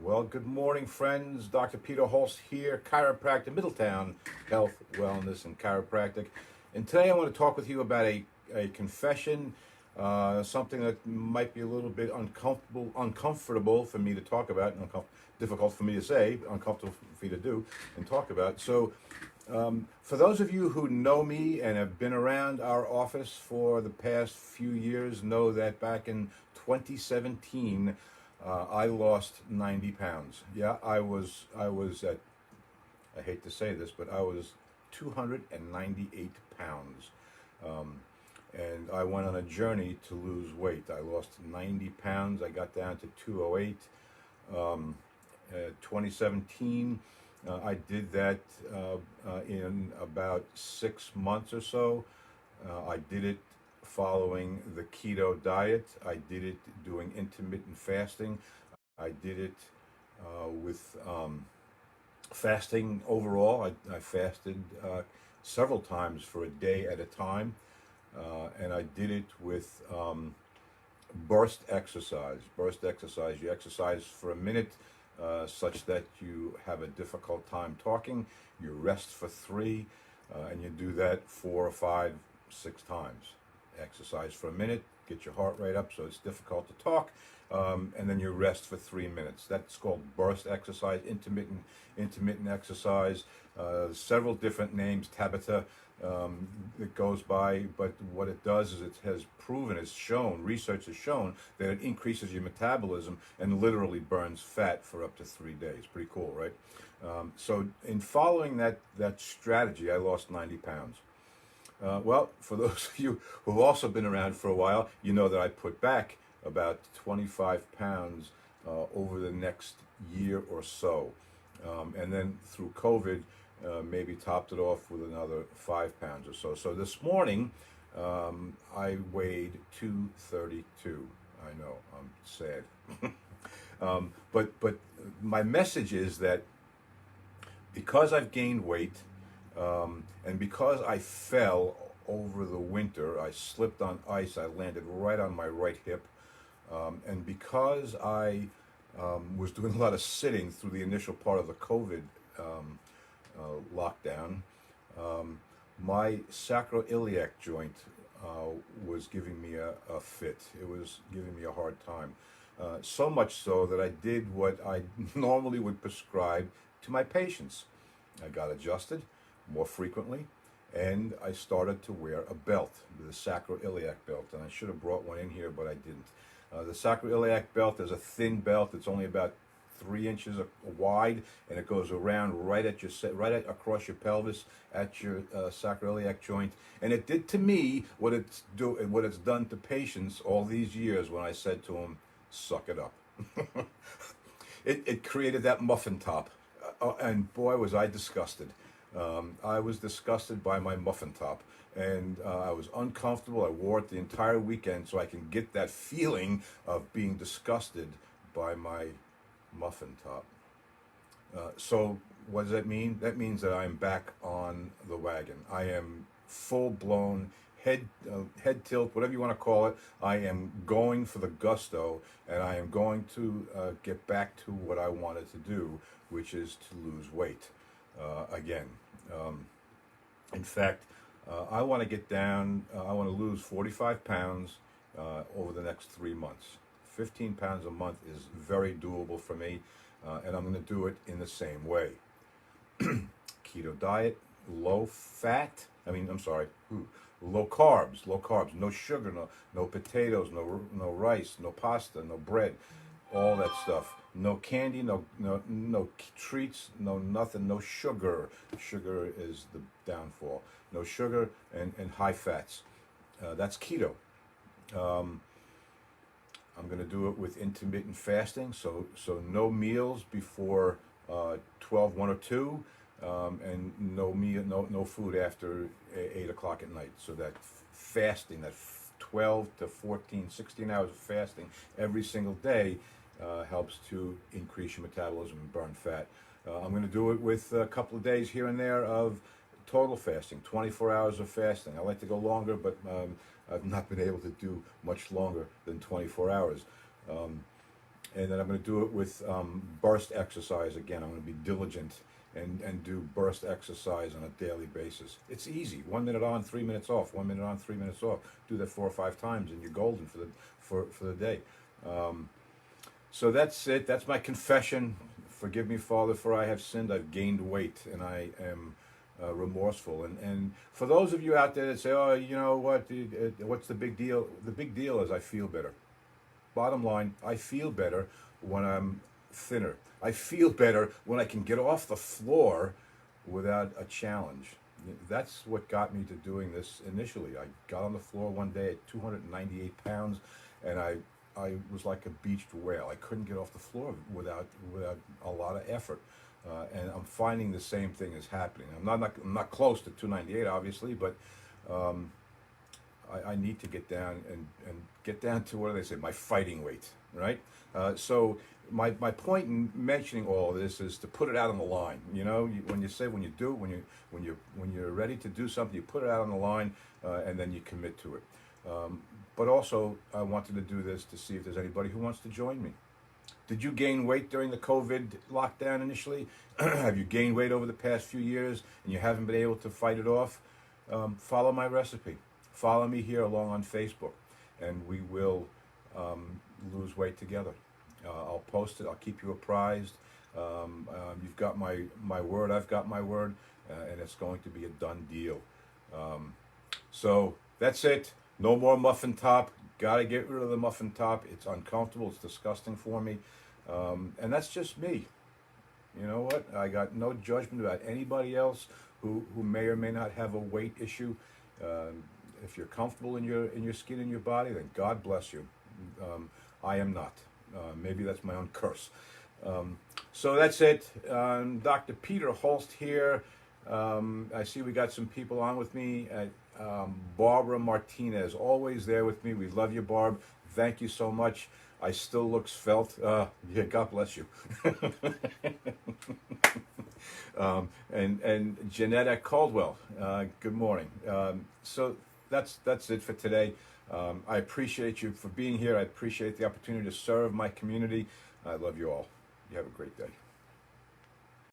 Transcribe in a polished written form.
Well, good morning, friends. Dr. Peter Holst here, chiropractor, Middletown Health, Wellness, and Chiropractic. And today I want to talk with you about a confession, something that might be a little bit uncomfortable for me to talk about, difficult for me to say, uncomfortable for you to do and talk about. So, for those of you who know me and have been around our office for the past few years, know that back in 2017, I lost 90 pounds. Yeah, I was at, I hate to say this, but I was 298 pounds. Um, and I went on a journey to lose weight. I lost 90 pounds. I got down to 208. 2017, I did that in about 6 months or so. I did it following the keto diet. I did it doing intermittent fasting. I did it with fasting overall. I fasted several times for a day at a time. And I did it with burst exercise. Burst exercise, you exercise for a minute such that you have a difficult time talking. You rest for three, and you do that 4 or 5, 6 times. Exercise for a minute, get your heart rate up so it's difficult to talk, and then you rest for 3 minutes. That's called burst exercise, intermittent exercise. Several different names, Tabata. It goes by, but what it does is it has proven, it's shown, research has shown that it increases your metabolism and literally burns fat for up to 3 days. Pretty cool, right? So in following that strategy, I lost 90 pounds. Well, for those of you who've also been around for a while, you know that I put back about 25 pounds over the next year or so. And then through COVID, maybe topped it off with another 5 pounds or so. So this morning, I weighed 232. I know, I'm sad. But my message is that because I've gained weight, and because I fell over the winter, I slipped on ice, I landed right on my right hip, and because I was doing a lot of sitting through the initial part of the COVID lockdown, my sacroiliac joint was giving me a fit. It was giving me a hard time. So much so that I did what I normally would prescribe to my patients. I got adjusted more frequently, and I started to wear a belt, the sacroiliac belt, and I should have brought one in here, but I didn't. The sacroiliac belt is a thin belt. It's only about 3 inches wide, and it goes around across your pelvis at your sacroiliac joint. And it did to me what it's done to patients all these years when I said to them, "Suck it up." It created that muffin top, and boy was I disgusted. I was disgusted by my muffin top, and I was uncomfortable. I wore it the entire weekend so I can get that feeling of being disgusted by my muffin top. So what does that mean? That means that I'm back on the wagon. I am full blown head tilt, whatever you want to call it. I am going for the gusto, and I am going to get back to what I wanted to do, which is to lose weight again. In fact, I want to get down. I want to lose 45 pounds over the next 3 months. 15 pounds a month is very doable for me, and I'm going to do it in the same way. Keto diet, low fat. Low carbs, no sugar, no potatoes, no rice, no pasta, no bread, all that stuff. No candy, no treats, no nothing, no sugar. Sugar is the downfall. No sugar and high fats. That's keto. I'm going to do it with intermittent fasting, so no meals before 12, 1 or 2, and no food after 8 o'clock at night. So that fasting, that 12 to 14, 16 hours of fasting every single day helps to increase your metabolism and burn fat. I'm going to do it with a couple of days here and there of total fasting, 24 hours of fasting. I like to go longer, but I've not been able to do much longer than 24 hours. and then I'm going to do it with burst exercise again. I'm going to be diligent and do burst exercise on a daily basis. It's easy. 1 minute on, 3 minutes off. 1 minute on, 3 minutes off. Do that 4 or 5 times, and you're golden for the day. So that's it. That's my confession. Forgive me, Father, for I have sinned. I've gained weight, and I am remorseful. And for those of you out there that say, "Oh, you know what? What's the big deal?" The big deal is I feel better. Bottom line, I feel better when I'm thinner. I feel better when I can get off the floor without a challenge. That's what got me to doing this initially. I got on the floor one day at 298 pounds, and I was like a beached whale. I couldn't get off the floor without a lot of effort. And I'm finding the same thing is happening. I'm not close to 298, obviously, but I need to get down and get down to, what do they say, my fighting weight, right? So my point in mentioning all of this is to put it out on the line. You know, when you're ready to do something, you put it out on the line, and then you commit to it. But also, I wanted to do this to see if there's anybody who wants to join me. Did you gain weight during the COVID lockdown initially? Have you gained weight over the past few years and you haven't been able to fight it off? Follow my recipe. Follow me here along on Facebook, and we will lose weight together. I'll post it. I'll keep you apprised. You've got my word. I've got my word, and it's going to be a done deal. So that's it. No more muffin top. Got to get rid of the muffin top. It's uncomfortable. It's disgusting for me. And that's just me. You know what? I got no judgment about anybody else who may or may not have a weight issue. If you're comfortable in your skin and your body, then God bless you. I am not. Maybe that's my own curse. So that's it. Dr. Peter Holst here. I see we got some people on with me. Barbara Martinez, always there with me. We love you, Barb. Thank you so much. I still look svelte. Yeah, God bless you. And Janetta Caldwell, good morning. So that's it for today. I appreciate you for being here. I appreciate the opportunity to serve my community. I love you all. You have a great day.